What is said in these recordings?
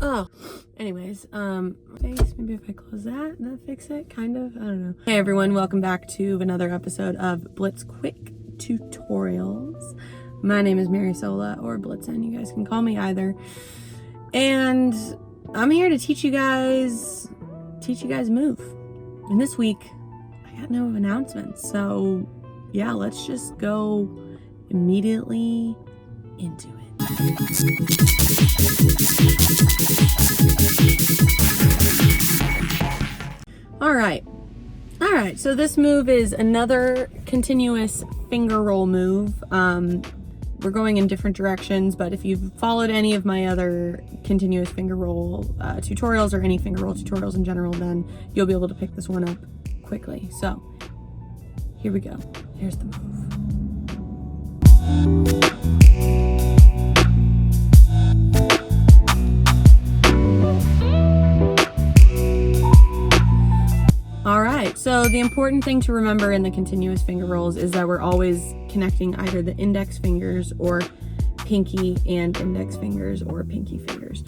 Oh, anyways, maybe if I close that fix it, kind of, I don't know. Hey everyone, welcome back to another episode of Blitz Quick Tutorials. My name is Sola, or Blitzen, you guys can call me either. And I'm here to teach you guys move. And this week, I got no announcements, so yeah, let's just go immediately into it. All right, so this move is another continuous finger roll move. We're going in different directions, but if you've followed any of my other continuous finger roll tutorials, or any finger roll tutorials in general, then you'll be able to pick this one up quickly. So here we go. Here's the move. Alright, so the important thing to remember in the continuous finger rolls is that we're always connecting either the index fingers or pinky and index fingers or pinky fingers.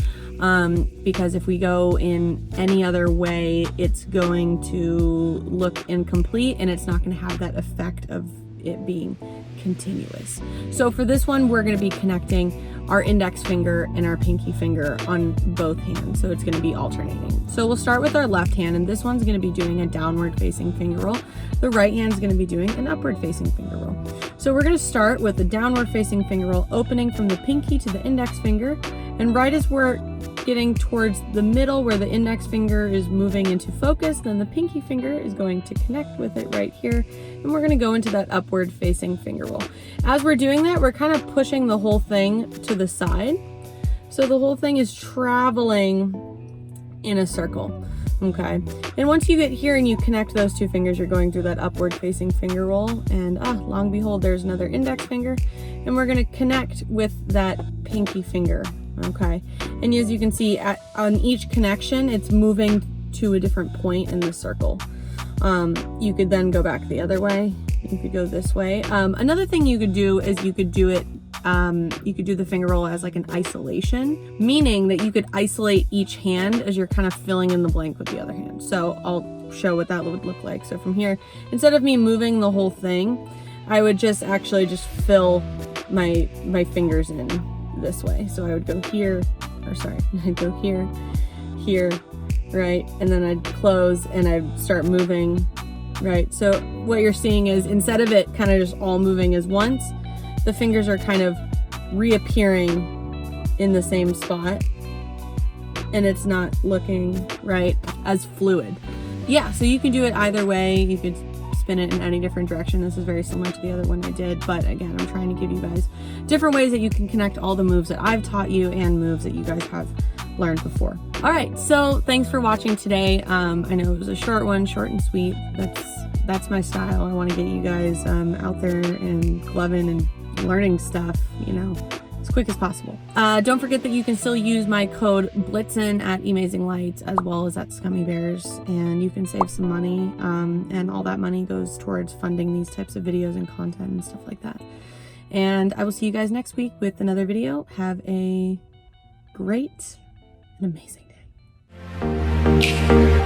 Because if we go in any other way, it's going to look incomplete and it's not going to have that effect of it being continuous. So for this one, we're going to be connecting our index finger and our pinky finger on both hands. So it's going to be alternating. So we'll start with our left hand, and this one's going to be doing a downward facing finger roll. The right hand is going to be doing an upward facing finger roll. So we're going to start with the downward facing finger roll, opening from the pinky to the index finger. And right as we're getting towards the middle where the index finger is moving into focus, then the pinky finger is going to connect with it right here, and we're going to go into that upward facing finger roll. As we're doing that, we're kind of pushing the whole thing to the side, so the whole thing is traveling in a circle. Okay, and once you get here and you connect those two fingers, you're going through that upward facing finger roll, and lo and behold, there's another index finger, and we're going to connect with that pinky finger. Okay, and as you can see, on each connection, it's moving to a different point in the circle. You could then go back the other way. You could go this way. Another thing you could do is you could do the finger roll as like an isolation, meaning that you could isolate each hand as you're kind of filling in the blank with the other hand. So I'll show what that would look like. So from here, instead of me moving the whole thing, I would just fill my fingers in this way. So I would go here, I'd go here, right? And then I'd close and I'd start moving, right? So what you're seeing is, instead of it kind of just all moving as once, the fingers are kind of reappearing in the same spot, and it's not looking right as fluid. Yeah, so you can do it either way. You could spin it in any different direction. This is very similar to the other one I did, but again, I'm trying to give you guys different ways that you can connect all the moves that I've taught you and moves that you guys have learned before. All right, so thanks for watching today. I know it was a short one, short and sweet. That's my style. I want to get you guys out there and gloving and learning stuff, as quick as possible. Don't forget that you can still use my code Blitzen at Amazing Lights, as well as at Scummy Bears, and you can save some money, and all that money goes towards funding these types of videos and content and stuff like that. And I will see you guys next week with another video. Have a great and amazing day.